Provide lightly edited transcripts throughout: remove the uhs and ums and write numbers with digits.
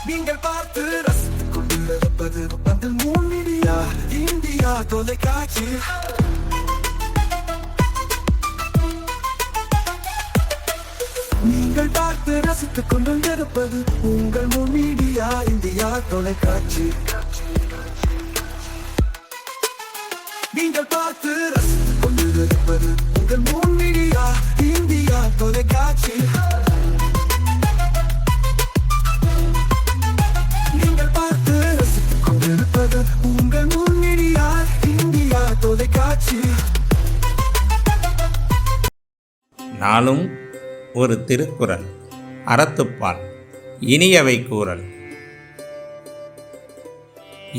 நீங்கள் பார்த்து ரசித்துக் கொண்டிருப்பது பந்தல் மீடியா இந்தியா தொலைக்காட்சி. நீங்கள் பார்த்து ரசித்துக் கொண்டிருப்பது உங்கள் மீடியா இந்தியா தொலைக்காட்சி. நீங்கள் பார்த்து ரசித்துக் கொண்டிருப்பது உங்கள் மீடியா இந்தியா தொலைக்காட்சி. நீங்கள் பார்த்து ரசித்துக் கொண்டிருப்பது உங்கள் மீடியா இந்தியா தொலைக்காட்சி. நாளும் ஒரு திருக்குறள். அறத்துப்பால். இனியவை கூறல்.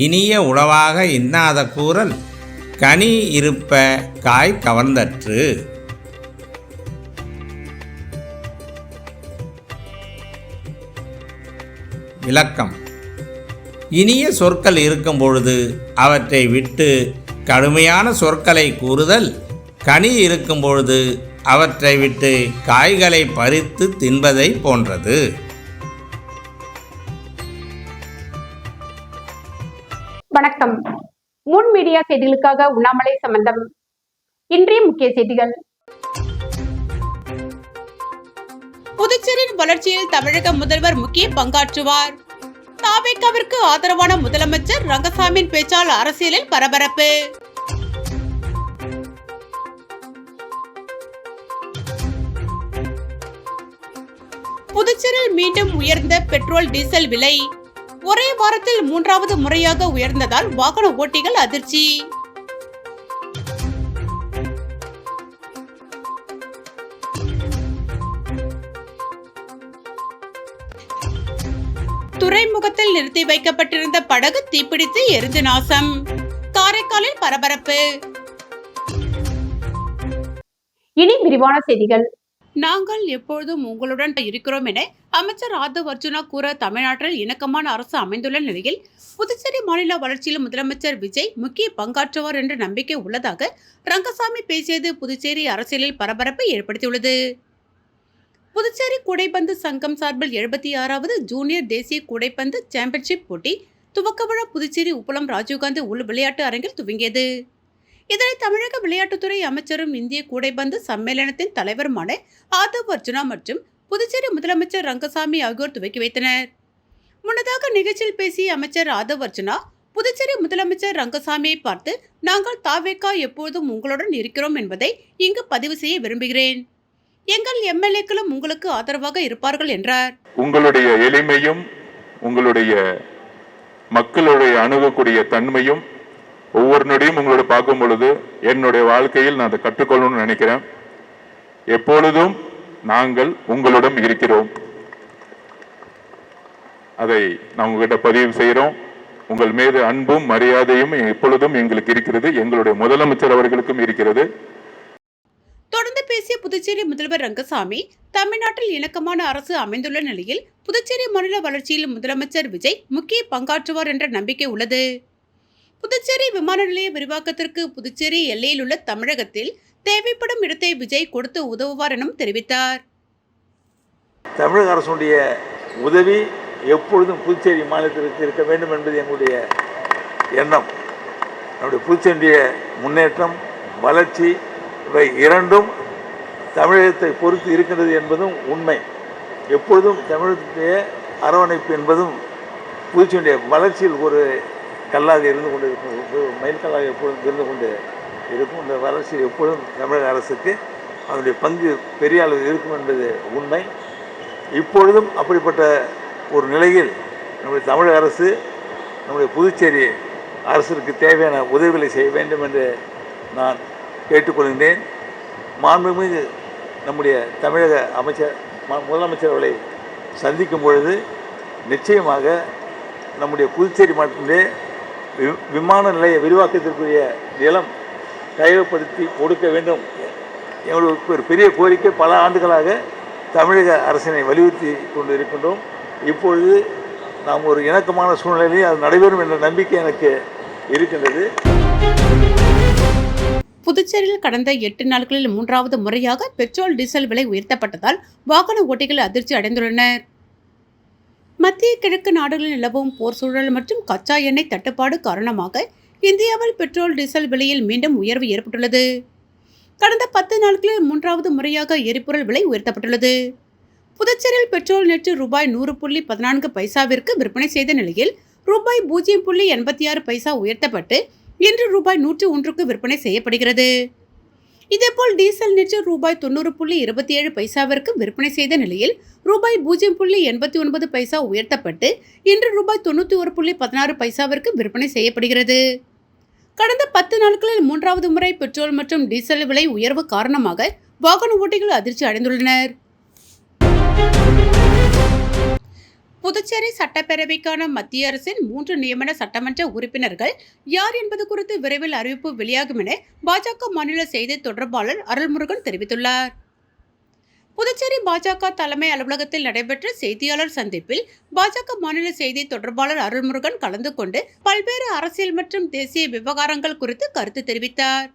இனிய உளவாக இன்னாத கூறல் கனி இருப்ப காய் கவர்ந்தற்று. விளக்கம். இனிய சொற்கள் இருக்கும் பொழுது அவற்றை விட்டு கடுமையான சொற்களை கூறுதல், கனி இருக்கும் பொழுது அவற்றை விட்டு காய்களை பறித்து தின்பதை போன்றது. வணக்கம். முன் மீடியா செய்திகளுக்காக உண்ணாமலை சம்பந்தம். இன்றைய முக்கிய செய்திகள். புதுச்சேரியின் வளர்ச்சியில் தமிழக முதல்வர் முக்கிய பங்காற்றுவார். தாவேகாவிற்கு ஆதரவான முதலமைச்சர் ரங்கசாமியின் பேச்சால் அரசியலில் பரபரப்பு. புதுச்சேரியில் மீண்டும் உயர்ந்த பெட்ரோல் டீசல் விலை. ஒரே வாரத்தில் 3வது முறையாக உயர்ந்ததால் வாகன ஓட்டிகள் அதிர்ச்சி. துறைமுகத்தில் நிறுத்தி வைக்கப்பட்டிருந்த படகு தீப்பிடித்து எரிந்து நாசம். காரைக்காலில் பரபரப்பு. இனி விரிவான செய்திகள். நாங்கள் எப்பொழுதும் உங்களுடன் இருக்கிறோம் என அமைச்சர் ஆதவ் அர்ஜுனா கூற, தமிழ்நாட்டில் இணக்கமான அரசு அமைந்துள்ள நிலையில் புதுச்சேரி மாநில வளர்ச்சியில் முதலமைச்சர் விஜய் முக்கிய பங்காற்றுவார் என்ற நம்பிக்கை உள்ளதாக ரங்கசாமி பேசியது புதுச்சேரி அரசியலில் பரபரப்பை ஏற்படுத்தியுள்ளது. புதுச்சேரி கூடைப்பந்து சங்கம் சார்பில் 76வது ஜூனியர் தேசிய கூடைப்பந்து சாம்பியன்ஷிப் போட்டி துவக்க விழா புதுச்சேரி உப்பளம் ராஜீவ்காந்தி உள் விளையாட்டு அரங்கில் துவங்கியது. இதனை தமிழக விளையாட்டுத்துறை அமைச்சரும் இந்திய கூடைப்பந்து சம்மேளனத்தின் தலைவருமான ஆதவ் அர்ஜுனா மற்றும் புதுச்சேரி முதலமைச்சர் ரங்கசாமி ஆகியோர் துவக்கி வைத்தனர். முன்னதாக நிகழ்ச்சியில் பேசிய அமைச்சர் ஆதவ் அர்ஜுனா, புதுச்சேரி முதலமைச்சர் ரங்கசாமியை பார்த்து, நாங்கள் தாவேகா எப்போதும் உங்களுடன் இருக்கிறோம் என்பதை இங்கு பதிவு செய்ய விரும்புகிறேன். எங்கள் எம்எல்ஏக்களும் உங்களுக்கு ஆதரவாக இருப்பார்கள் என்றார். உங்களுடைய எளிமையும் உங்களுடைய மக்களுடைய அணுகக்கூடிய தன்மையும் ஒவ்வொரு நொடியும் உங்களோட பார்க்கும் பொழுது என்னுடைய வாழ்க்கையில் நான் அதை கற்றுக்கொள்ளணும்னு நினைக்கிறேன். எப்பொழுதும் நாங்கள் உங்களிடம் இருக்கிறோம், அதை நான் உங்ககிட்ட பதிவு செய்கிறோம். உங்கள் மீது அன்பும் மரியாதையும் எப்பொழுதும் எங்களுக்கு இருக்கிறது, எங்களுடைய முதலமைச்சர் அவர்களுக்கும் இருக்கிறது. தொடர்ந்து பேசிய புதுச்சேரி முதல்வர் ரங்கசாமி, தமிழ்நாட்டில் இணக்கமான அரசு அமைந்துள்ள நிலையில் புதுச்சேரி மாநில வளர்ச்சியில் முதலமைச்சர் விஜய் முக்கிய பங்காற்றுவார் என்ற நம்பிக்கை உள்ளது. புதுச்சேரி விமான நிலைய விரிவாக்கத்திற்கு புதுச்சேரி எல்லையில் உள்ள தமிழகத்தில் தேவைப்படும் இடத்தை விஜய் கொடுத்து உதவுவார் எனவும் தெரிவித்தார். தமிழக அரசுடைய உதவி எப்பொழுதும் புதுச்சேரி மாநிலத்திற்கு இருக்க வேண்டும் என்பது எங்களுடைய எண்ணம். நம்முடைய புதுச்சேரியுடைய முன்னேற்றம், வளர்ச்சி இவை இரண்டும் தமிழகத்தை பொறுத்து இருக்கின்றது என்பதும் உண்மை. எப்பொழுதும் தமிழகத்துடைய அரவணைப்பு என்பதும் புதுச்சேரியுடைய வளர்ச்சியில் ஒரு கல்லாக இருந்து கொண்டு இருக்கும், மைல்கல்லாக எப்பொழுதும் இருந்து கொண்டு இருக்கும். இந்த வளர்ச்சி எப்பொழுதும் தமிழக அரசுக்கு அதனுடைய பங்கு பெரிய அளவில் இருக்கும் என்பது உண்மை. இப்பொழுதும் அப்படிப்பட்ட ஒரு நிலையில் நம்முடைய தமிழக அரசு நம்முடைய புதுச்சேரி அரசிற்கு தேவையான உதவிகளை செய்ய வேண்டும் என்று நான் கேட்டுக்கொள்கின்றேன். மாண்புமிகு நம்முடைய தமிழக முதலமைச்சர் அவர்களை சந்திக்கும் பொழுது நிச்சயமாக நம்முடைய புதுச்சேரி மாவட்டத்திலே விமான நிலைய விரிவாக்கத்திற்குரிய நிலம் கையகப்படுத்தி கொடுக்க வேண்டும். எங்களுக்கு ஒரு பெரிய கோரிக்கை, பல ஆண்டுகளாக தமிழக அரசினை வலியுறுத்தி கொண்டு இருக்கின்றோம். இப்பொழுது நாம் ஒரு இணக்கமான சூழ்நிலையில் அது நடைபெறும் என்ற நம்பிக்கை எனக்கு இருக்கின்றது. புதுச்சேரியில் கடந்த 8 நாட்களில் 3வது முறையாக பெட்ரோல் டீசல் விலை உயர்த்தப்பட்டதால் வாகன ஓட்டிகள் அதிர்ச்சி அடைந்துள்ளனர். மத்திய கிழக்கு நாடுகளில் நிலவும் போர் சூழல் மற்றும் கச்சா எண்ணெய் தட்டுப்பாடு காரணமாக இந்தியாவில் பெட்ரோல் டீசல் விலையில் மீண்டும் உயர்வு ஏற்பட்டுள்ளது. கடந்த 10 நாட்களில் 3வது முறையாக எரிபொருள் விலை உயர்த்தப்பட்டுள்ளது. புதுச்சேரியில் பெட்ரோல் நேற்று ரூபாய் 100.14 விற்பனை செய்த நிலையில் ரூபாய் 0.86 உயர்த்தப்பட்டு இன்று ரூபாய் 101 விற்பனை செய்யப்படுகிறது. இதேபோல் டீசல் நேற்று ரூபாய் 90.27 விற்பனை செய்த நிலையில் ரூபாய் 0.89 உயர்த்தப்பட்டு இன்று ரூபாய் 91.16 விற்பனை செய்யப்படுகிறது. கடந்த 10 நாட்களில் 3வது முறை பெட்ரோல் மற்றும் டீசல் விலை உயர்வு காரணமாக வாகன ஓட்டிகள் அதிர்ச்சி அடைந்துள்ளனர். புதுச்சேரி சட்டப்பேரவைக்கான மத்திய அரசின் 3 நியமன சட்டமன்ற உறுப்பினர்கள் யார் என்பது குறித்து விரைவில் அறிவிப்பு வெளியாகும் என பாஜக மாநில செய்தி தொடர்பாளர் அருள்முருகன் தெரிவித்துள்ளார். புதுச்சேரி பாஜக தலைமை அலுவலகத்தில் நடைபெற்ற செய்தியாளர் சந்திப்பில் பாஜக மாநில செய்தி தொடர்பாளர் அருள்முருகன் கலந்து கொண்டு பல்வேறு அரசியல் மற்றும் தேசிய விவகாரங்கள் குறித்து கருத்து தெரிவித்தார்.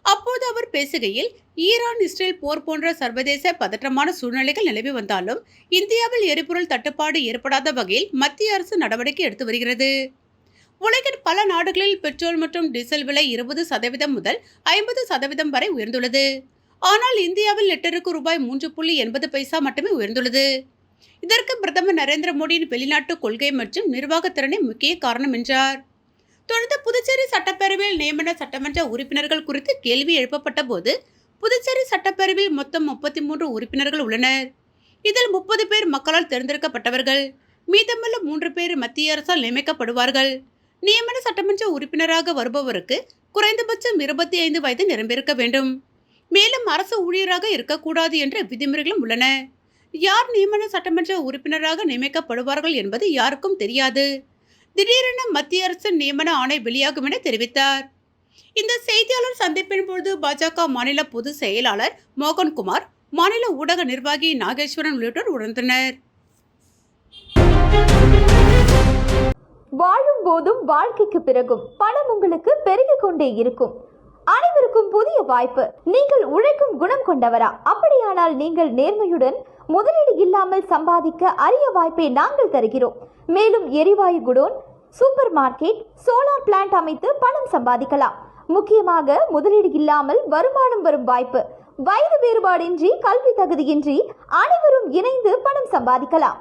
அப்போது அவர் பேசுகையில், ஈரான் இஸ்ரேல் போர் போன்ற சர்வதேச பதற்றமான சூழ்நிலைகள் நிலவி வந்தாலும் இந்தியாவில் எரிபொருள் தட்டுப்பாடு ஏற்படாத வகையில் மத்திய அரசு நடவடிக்கை எடுத்து வருகிறது. உலகின் பல நாடுகளில் பெட்ரோல் மற்றும் டீசல் விலை 20% முதல் 50% வரை உயர்ந்துள்ளது. ஆனால் இந்தியாவில் லிட்டருக்கு ரூபாய் 3.80 மட்டுமே உயர்ந்துள்ளது. இதற்கு பிரதமர் நரேந்திர மோடியின் வெளிநாட்டு கொள்கை மற்றும் நிர்வாக திறனே முக்கிய காரணம் என்றார். தொடர்ந்து புதுச்சேரி சட்டப்பேரவையில் நியமன சட்டமன்ற உறுப்பினர்கள் குறித்து கேள்வி எழுப்பப்பட்ட போது, புதுச்சேரி சட்டப்பேரவையில் மொத்தம் 33 உறுப்பினர்கள் உள்ளனர். இதில் 30 பேர் மக்களால் தேர்ந்தெடுக்கப்பட்டவர்கள். மீதமுள்ள 3 பேர் மத்திய அரசால் நியமிக்கப்படுவார்கள். நியமன சட்டமன்ற உறுப்பினராக வருபவருக்கு குறைந்தபட்சம் 25 வயது நிரம்பியிருக்க வேண்டும். மேலும் அரசு ஊழியராக இருக்கக்கூடாது என்ற விதிமுறைகளும் உள்ளன. யார் நியமன சட்டமன்ற உறுப்பினராக நியமிக்கப்படுவார்கள் என்பது யாருக்கும் தெரியாது. திடீரென மத்திய அரசின் நியமன ஆணை வெளியாகும் என தெரிவித்தார். இந்த செய்தியாளர் சந்திப்பின் போது பாஜக மாநில பொதுச் செயலாளர் மோகன்குமார், மாநில ஊடக நிர்வாகி நாகேஸ்வரன் உள்ளிட்டோர் உணர்ந்தனர். வாழும் போதும் வாழ்க்கைக்கு பிறகும் பணம் உங்களுக்கு பெருகிக் கொண்டே இருக்கும். அனைவருக்கும் புதிய வாய்ப்பு. நீங்கள் உழைக்கும் குணம் கொண்டவரா? அப்படியானால் நீங்கள் நேர்மையுடன் முதலீடு இல்லாமல் சம்பாதிக்க அரிய வாய்ப்பை நாங்கள் தருகிறோம். மேலும் எரிவாயு godown, super market, solar plant அமைத்து பணம் சம்பாதிக்கலாம். முக்கியமாக முதலீடு இல்லாமல் வருமானம் வரும் வாய்ப்பு. வயது வேறுபாடின்றி, கல்வி தகுதியின்றி அனைவரும் இணைந்து பணம் சம்பாதிக்கலாம்.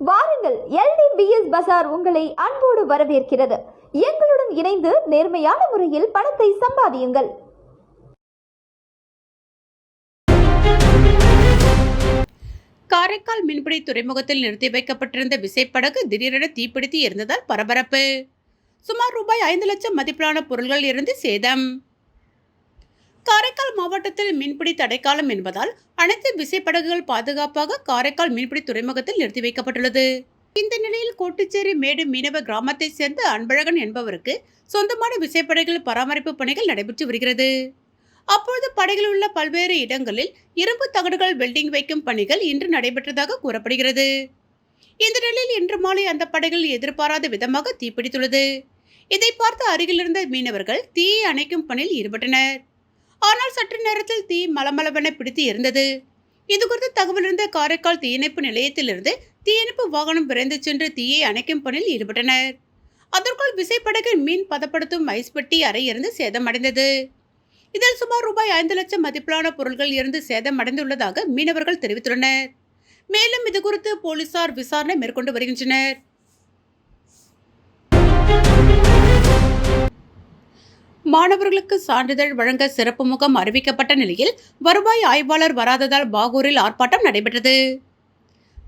வாருங்கள், LDBS பஜார் உங்களை அன்போடு வரவேற்கிறது. எங்களுடன் இணைந்து நேர்மையான முறையில் பணத்தை சம்பாதியுங்கள். காரைக்கால் மீன்பிடி துறைமுகத்தில் நிறுத்தி வைக்கப்பட்டிருந்த விசைப்படகு திடீரென தீப்பிடித்து எரிந்ததால் பரபரப்பு. சுமார் ரூபாய் 5 லட்சம் மதிப்பிலான பொருட்கள் இருந்து சேதம். காரைக்கால் மாவட்டத்தில் மீன்பிடி தடைக்காலம் என்பதால் அனைத்து விசைப்படகுகள் பாதுகாப்பாக காரைக்கால் மீன்பிடி துறைமுகத்தில் நிறுத்தி வைக்கப்பட்டுள்ளது. இந்த நிலையில் கோட்டுச்சேரி மேடு மீனவ கிராமத்தை சேர்ந்த அன்பழகன் என்பவருக்கு சொந்தமான விசைப்படகுகள் பராமரிப்பு பணிகள் நடைபெற்று வருகிறது. அப்பொழுது படகில் உள்ள பல்வேறு இடங்களில் இரும்பு தகடுகள் வெல்டிங் வைக்கும் பணிகள் இன்று நடைபெற்றதாக கூறப்படுகிறது. இந்த நிலையில் இன்று மாலை அந்த படகில் எதிர்பாராத விதமாக தீப்பிடித்துள்ளது. இதை பார்த்து அருகில் இருந்த மீனவர்கள் தீயை அணைக்கும் பணியில் ஈடுபட்டனர். ஆனால் சற்று நேரத்தில் தீ மலமளவென பிடித்து எரிந்தது. இதுகுறித்து தகவல் இருந்த காரைக்கால் தீயணைப்பு நிலையத்திலிருந்து தீயணைப்பு வாகனம் விரைந்து சென்று தீயை அணைக்கும் பணியில் ஈடுபட்டனர். அதற்குள் விசைப்படகின் மீன் பதப்படுத்தும் ஐஸ் பெட்டி அறை இருந்து சேதமடைந்தது. இதில் சுமார் ரூபாய் 5 லட்சம் மதிப்பிலான பொருட்கள் இருந்து சேதமடைந்துள்ளதாக மீனவர்கள் தெரிவித்துள்ளனர். மேலும் இதுகுறித்து போலீசார் விசாரணை மேற்கொண்டு வருகின்றனர். மாணவர்களுக்கு சான்றிதழ் வழங்க சிறப்பு முகாம் அறிவிக்கப்பட்ட நிலையில் வருவாய் ஆய்வாளர் வராததால் பாகூரில் ஆர்ப்பாட்டம் நடைபெற்றது.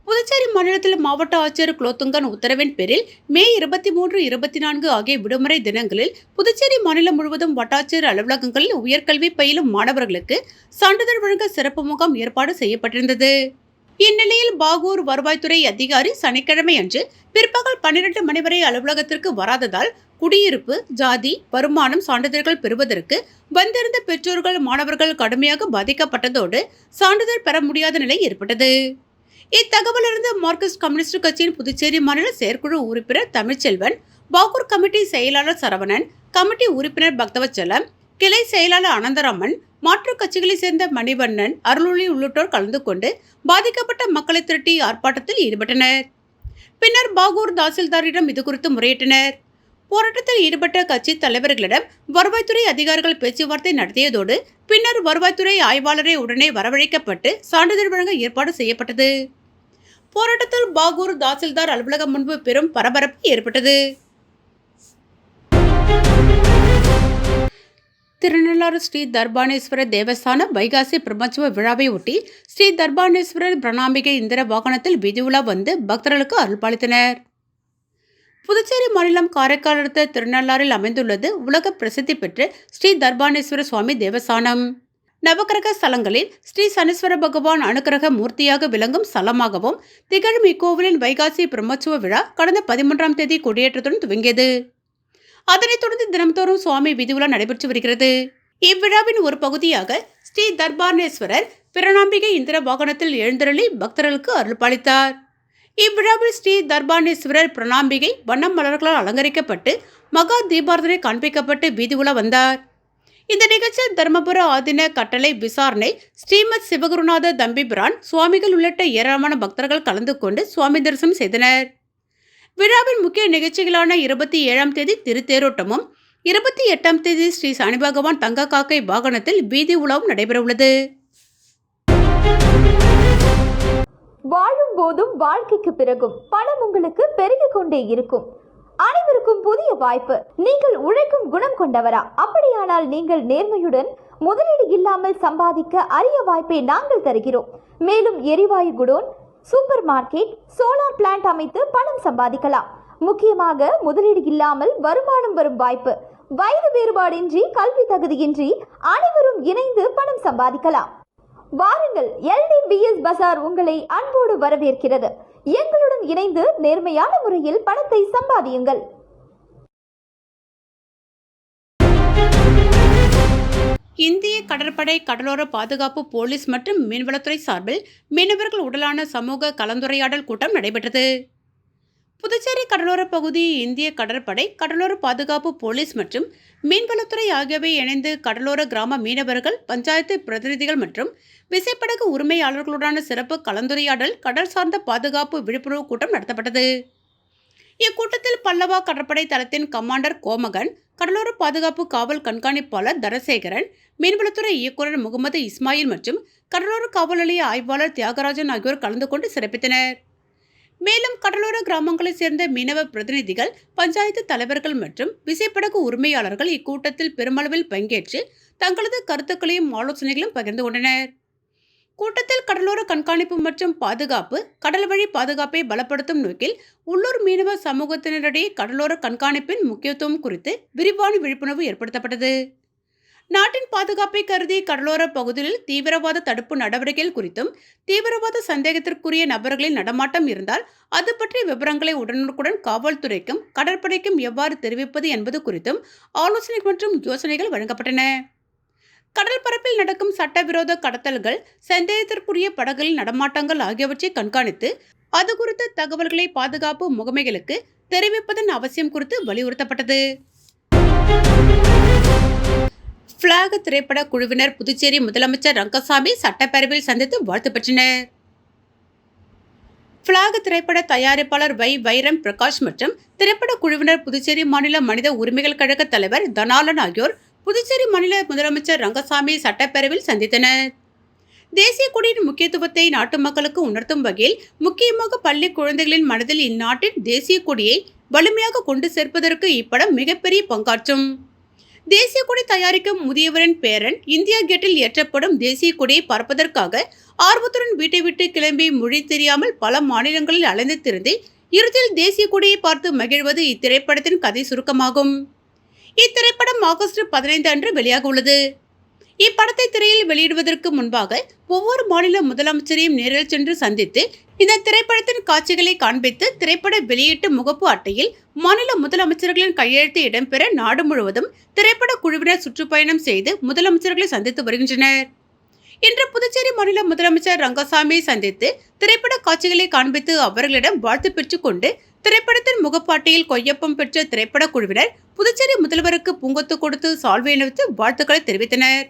புதுச்சேரி மாநிலத்தில் மாவட்ட ஆட்சியர் குலோத்துங்கன் உத்தரவின் பேரில் மே 23, 24 ஆகிய விடுமுறை தினங்களில் புதுச்சேரி மாநிலம் முழுவதும் வட்டாட்சியர் அலுவலகங்களில் உயர்கல்வி பயிலும் மாணவர்களுக்கு சான்றிதழ் வழங்க சிறப்பு முகாம் ஏற்பாடு செய்யப்பட்டிருந்தது. இந்நிலையில் பாகூர் வருவாய்த்துறை அதிகாரி சனிக்கிழமை அன்று பிற்பகல் 12 மணி வரை அலுவலகத்திற்கு வராததால் குடியிருப்பு, ஜாதி, வருமானம் சான்றிதழ்கள் பெறுவதற்கு வந்திருந்த பெற்றோர்கள், மாணவர்கள் கடுமையாக பாதிக்கப்பட்டதோடு சான்றிதழ் பெற முடியாத நிலை ஏற்பட்டது. இத்தகவலிருந்து மார்க்சிஸ்ட் கம்யூனிஸ்ட் கட்சியின் புதுச்சேரி மாநில செயற்குழு உறுப்பினர் தமிழ்ச்செல்வன், பாகூர் கமிட்டி செயலாளர் சரவணன், கமிட்டி உறுப்பினர் பக்தவச்சலம், கிளை செயலாளர் அனந்தராமன், மாற்றுக் கட்சிகளைச் சேர்ந்த மணிவண்ணன், அருளொளி உள்ளிட்டோர் கலந்து கொண்டு பாதிக்கப்பட்ட மக்களை திரட்டி ஆர்ப்பாட்டத்தில் ஈடுபட்டனர். பின்னர் பாகூர் தாசில்தாரிடம் இதுகுறித்து முறையிட்டனர். போராட்டத்தில் ஈடுபட்ட கட்சி தலைவர்களிடம் வருவாய்த்துறை அதிகாரிகள் பேச்சுவார்த்தை நடத்தியதோடு பின்னர் வருவாய்த்துறை ஆய்வாளரை உடனே வரவழைக்கப்பட்டு சான்றிதழ் வழங்க ஏற்பாடு செய்யப்பட்டது. போராட்டத்தில் பாகூர் தாசில்தார் அலுவலகம் முன்பு பெரும் பரபரப்பு ஏற்பட்டது. திருநள்ளாறு ஸ்ரீ தர்பானேஸ்வரர் தேவஸ்தான வைகாசி பிரம்மோற்சவ விழாவை ஒட்டி ஸ்ரீ தர்பானேஸ்வரர் பிரணாம்பிகை இந்திர வாகனத்தில் வீதி உலா வந்து பக்தர்களுக்கு அருள்பாலித்தனர். புதுச்சேரி மாநிலம் காரைக்கால் அடுத்த திருநள்ளாறில் அமைந்துள்ளது உலக பிரசித்தி பெற்ற ஸ்ரீ தர்பானேஸ்வர சுவாமி தேவஸ்தானம். நவக்கிரக ஸ்தலங்களில் ஸ்ரீ சனீஸ்வர பகவான் அனுக்கிரக மூர்த்தியாக விளங்கும் ஸ்தலமாகவும் திகழும் இக்கோவிலின் வைகாசி பிரம்மோற்சவ விழா கடந்த 13ஆம் தேதி கொடியேற்றத்துடன் துவங்கியது. அதனைத் தொடர்ந்து தினம்தோறும் சுவாமி வீதி உலா நடைபெற்று வருகிறது. இவ்விழாவின் ஒரு பகுதியாக ஸ்ரீ தர்பானேஸ்வரர் பிரணாம்பிகை இந்திர வாகனத்தில் எழுந்தருளி பக்தர்களுக்கு அருள்பாலித்தார். இவ்விழாவில் ஸ்ரீ தர்பானேஸ்வரர் பிரணாம்பிகை வண்ண மலர்களால் அலங்கரிக்கப்பட்டு மகா தீபாரதனை காண்பிக்கப்பட்டு வீதி உலா வந்தார். இந்த நிகழ்ச்சியில் தர்மபுர ஆதீன கட்டளை விசாரணை ஸ்ரீமத் சிவகுருநாத தம்பிபிரான் சுவாமிகள் உள்ளிட்ட ஏராளமான பக்தர்கள் கலந்து கொண்டு சுவாமி தரிசனம் செய்தனர். விழாவின் முக்கிய நிகழ்ச்சிகளான 27ஆம் தேதி திருத்தேரோட்டமும் 28ஆம் தேதி ஸ்ரீ சனி பகவான் தங்க காக்கை வாகனத்தில் வீதி உலாவும் நடைபெறவுள்ளது. வாழும் போதும் வாழ்க்கைக்கு பிறகும் பணம் உங்களுக்கு பெருகிக் கொண்டே இருக்கும். அனைவருக்கும் புதிய வாய்ப்பு. நீங்கள் உழைக்கும் குணம் கொண்டவரா? அப்படியானால் நீங்கள் நேர்மையுடன் முதலீடு இல்லாமல் சம்பாதிக்க அரிய வாய்ப்பை நாங்கள் தருகிறோம். மேலும் எரிவாயு godown, super market, solar plant அமைத்து பணம் சம்பாதிக்கலாம். முக்கியமாக முதலீடு இல்லாமல் வருமானம் வரும் வாய்ப்பு. வயது வேறுபாடின்றி, கல்வி தகுதியின்றி அனைவரும் இணைந்து பணம் சம்பாதிக்கலாம். வாருங்கள், LDBS பஜார் உங்களை அன்போடு வரவேற்கிறது. எங்களுடன் இணைந்து நேர்மையான முறையில் பணத்தை சம்பாதியுங்கள். இந்திய கடற்படை, கடலோர பாதுகாப்பு, போலீஸ் மற்றும் மீன்வளத்துறை சார்பில் மீனவர்கள் உடனான சமூக கலந்துரையாடல் கூட்டம் நடைபெற்றது. புதுச்சேரி கடலோர பகுதி இந்திய கடற்படை, கடலோர பாதுகாப்பு, போலீஸ் மற்றும் மீன்வளத்துறை ஆகியவை இணைந்து கடலோர கிராம மீனவர்கள், பஞ்சாயத்து பிரதிநிதிகள் மற்றும் விசைப்படகு உரிமையாளர்களுடான சிறப்பு கலந்துரையாடல், கடல் சார்ந்த பாதுகாப்பு விழிப்புணர்வு கூட்டம் நடத்தப்பட்டது. இக்கூட்டத்தில் பல்லவா கடற்படை தளத்தின் கமாண்டர் கோமகன், கடலோர பாதுகாப்பு காவல் கண்காணிப்பாளர் தரசேகரன், மீன்வளத்துறை இயக்குநர் முகமது இஸ்மாயில் மற்றும் கடலோர காவல் நிலைய ஆய்வாளர் தியாகராஜன் ஆகியோர் கலந்து கொண்டு சிறப்பித்தனர். மேலும் கடலோர கிராமங்களைச் சேர்ந்த மீனவ பிரதிநிதிகள், பஞ்சாயத்து தலைவர்கள் மற்றும் விசைப்படகு உரிமையாளர்கள் இக்கூட்டத்தில் பெருமளவில் பங்கேற்று தங்களது கருத்துக்களையும் ஆலோசனைகளும் பகிர்ந்து கொண்டனர். கூட்டத்தில் கடலோர கண்காணிப்பு மற்றும் பாதுகாப்பு, கடல் வழி பாதுகாப்பை பலப்படுத்தும் நோக்கில் உள்ளூர் மீனவ சமூகத்தினரிடையே கடலோர கண்காணிப்பின் முக்கியத்துவம் குறித்து விரிவான விழிப்புணர்வு ஏற்படுத்தப்பட்டது. நாட்டின் பாதுகாப்பை கருதி கடலோர பகுதியில் தீவிரவாத தடுப்பு நடவடிக்கைகள் குறித்தும், தீவிரவாத சந்தேகத்திற்குரிய நபர்களின் நடமாட்டம் இருந்தால் அது பற்றிய விவரங்களை உடனுக்குடன் காவல்துறைக்கும் கடற்படைக்கும் எவ்வாறு தெரிவிப்பது என்பது குறித்தும் ஆலோசனை மற்றும் யோசனைகள் வழங்கப்பட்டன. கடல் பரப்பில் நடக்கும் சட்டவிரோத கடத்தல்கள், சந்தேகத்திற்குரிய படகுகளின் நடமாட்டங்கள் ஆகியவற்றை கண்காணித்து அது குறித்த தகவல்களை பாதுகாப்பு முகமைகளுக்கு தெரிவிப்பதன் அவசியம் குறித்து வலியுறுத்தப்பட்டது. பிளாக் திரைப்பட குழுவினர் புதுச்சேரி முதலமைச்சர் ரங்கசாமி சட்டப்பேரவையில் சந்தித்து வாழ்த்து பெற்றனர். பிளாக் திரைப்பட தயாரிப்பாளர் வைரம் பிரகாஷ் மற்றும் திரைப்பட குழுவினர் புதுச்சேரி மாநில மனித உரிமைகள் கழக தலைவர் தனாலன் ஆகியோர் புதுச்சேரி மாநில முதலமைச்சர் ரங்கசாமி சட்டப்பேரவையில் சந்தித்தனர். தேசிய கொடியின் முக்கியத்துவத்தை நாட்டு மக்களுக்கு உணர்த்தும் வகையில் முக்கியமாக பள்ளி குழந்தைகளின் மனதில் இந்நாட்டின் தேசிய கொடியை வலிமையாக கொண்டு சேர்ப்பதற்கு இப்படம் மிகப்பெரிய பங்காற்றும். தேசிய கொடி தயாரிக்கும் முதியவரின் பேரன் இந்தியா கேட்டில் ஏற்றப்படும் தேசிய கொடியை பார்ப்பதற்காக ஆர்வத்துடன் வீட்டை விட்டு கிளம்பி மொழி தெரியாமல் பல மாநிலங்களில் அலைந்து திரிந்து இறுதியில் தேசிய கொடியை பார்த்து மகிழ்வது இத்திரைப்படத்தின் கதை சுருக்கமாகும். இத்திரைப்படம் ஆகஸ்ட் 15 அன்று வெளியாக உள்ளது. இப்படத்தை திரையில் வெளியிடுவதற்கு முன்பாக ஒவ்வொரு மாநில முதலமைச்சரையும் நேரில் சென்று சந்தித்து இந்த திரைப்படத்தின் காட்சிகளை காண்பித்து திரைப்பட வெளியீட்டு முகப்பு அட்டையில் மாநில முதலமைச்சர்களின் கையெழுத்து இடம்பெற நாடு முழுவதும் திரைப்பட குழுவினர் சுற்றுப்பயணம் செய்து முதலமைச்சர்களை சந்தித்து வருகின்றனர். இன்று புதுச்சேரி மாநில முதலமைச்சர் ரங்கசாமியை சந்தித்து திரைப்பட காட்சிகளை காண்பித்து அவர்களிடம் வாழ்த்து பெற்றுக் கொண்டு திரைப்படத்தின் முகப்பாட்டையில் கொய்யப்பம் பெற்ற திரைப்பட குழுவினர் புதுச்சேரி முதல்வருக்கு பூங்கொத்து கொடுத்து சால்வை அணிவித்து வாழ்த்துக்களை தெரிவித்தனர்.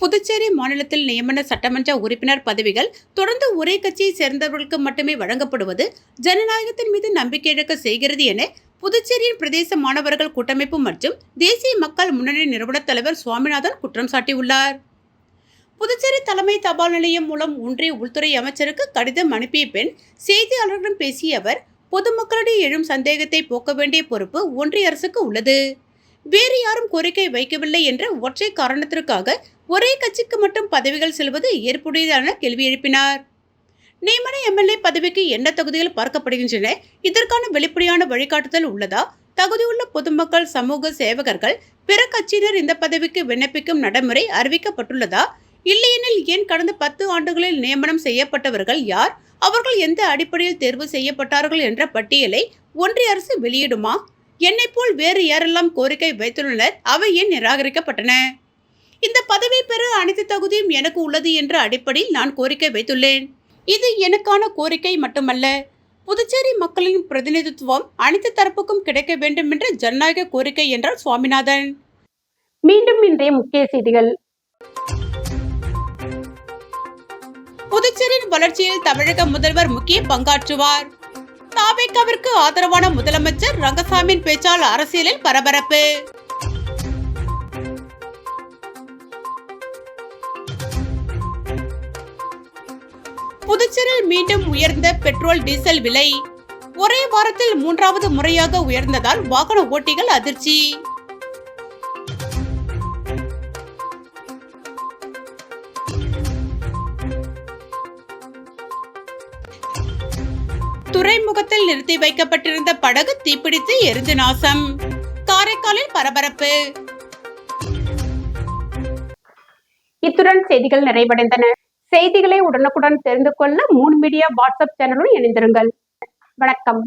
புதுச்சேரி மாநிலத்தில் நியமன சட்டமன்ற உறுப்பினர் பதவிகள் தொடர்ந்து ஒரே கட்சியை சேர்ந்தவர்களுக்கு மட்டுமே வழங்கப்படுவது ஜனநாயகத்தின் மீது நம்பிக்கை இழக்க செய்கிறது என புதுச்சேரியின் பிரதேச மாணவர்கள் கூட்டமைப்பு மற்றும் தேசிய மக்கள் முன்னணி நிறுவன தலைவர் சுவாமிநாதன் குற்றம் சாட்டியுள்ளார். புதுச்சேரி தலைமை தபால் நிலையம் மூலம் ஒன்றிய உள்துறை அமைச்சருக்கு கடிதம் அனுப்பிய பின் செய்தியாளர்களிடம் பேசிய அவர், பொதுமக்களிடையே எழும் சந்தேகத்தை போக்க வேண்டிய பொறுப்பு ஒன்றிய அரசுக்கு உள்ளது. வேறு யாரும் கோரிக்கை வைக்கவில்லை என்ற ஒற்றை காரணத்திற்காக ஒரே கட்சிக்கு மட்டும் பதவிகள் செல்வது ஏற்புடையதான கேள்வி எழுப்பினார். நியமன எம்எல்ஏ பதவிக்கு என்ன தகுதிகள் பார்க்கப்படுகின்றன? இதற்கான வெளிப்படையான வழிகாட்டுதல் உள்ளதா? தகுதியுள்ள பொதுமக்கள், சமூக சேவகர்கள், பிற கட்சியினர் இந்த பதவிக்கு விண்ணப்பிக்கும் நடைமுறை அறிவிக்கப்பட்டுள்ளதா? இல்லையெனில் ஏன் கடந்த 10 ஆண்டுகளில் நியமனம் செய்யப்பட்டவர்கள் யார்? அவர்கள் எந்த அடிப்படையில் தேர்வு செய்யப்பட்டார்கள் என்ற பட்டியலை ஒன்றிய அரசு வெளியிடுமா? என்னை போல் வேறு யாரெல்லாம் கோரிக்கை வைத்துள்ளனர்? அவை ஏன் நிராகரிக்கப்பட்டன? இந்த பதவி பெற அனைத்து தகுதியும் எனக்கு உள்ளது என்ற அடிப்படையில் நான் கோரிக்கை வைத்துள்ளேன். இது எனக்கான கோரிக்கை மட்டுமல்ல. புதுச்சேரி மக்களின் பிரதிநிதித்துவம் அனைத்து தரப்புக்கும் கிடைக்க வேண்டும் என்ற ஜனநாயக கோரிக்கை என்றார் சுவாமிநாதன். மீண்டும் இன்றைய முக்கிய செய்திகள். புதுச்சேரியின் வளர்ச்சியில் தமிழக முதல்வர் முக்கிய பங்காற்றுவார். தாவேகாவிற்கு ஆதரவான முதலமைச்சர் ரங்கசாமியின் பேச்சால் அரசியலில் பரபரப்பு. புதுச்சேரியில் மீண்டும் உயர்ந்த பெட்ரோல், டீசல் விலை. ஒரே வாரத்தில் 3வது முறையாக உயர்ந்ததால் வாகன ஓட்டிகள் அதிர்ச்சி. துறைமுகத்தில் நிறுத்தி வைக்கப்பட்டிருந்த படகு தீப்பிடித்து எரிந்து நாசம். காரைக்காலில் பரபரப்பு. இத்துடன் செய்திகள் நிறைவடைந்தன. செய்திகளை உடனுக்குடன் தெரிந்து கொள்ள மூன் மீடியா வாட்ஸ்அப் சேனலுடன் இணைந்திருங்கள். வணக்கம்.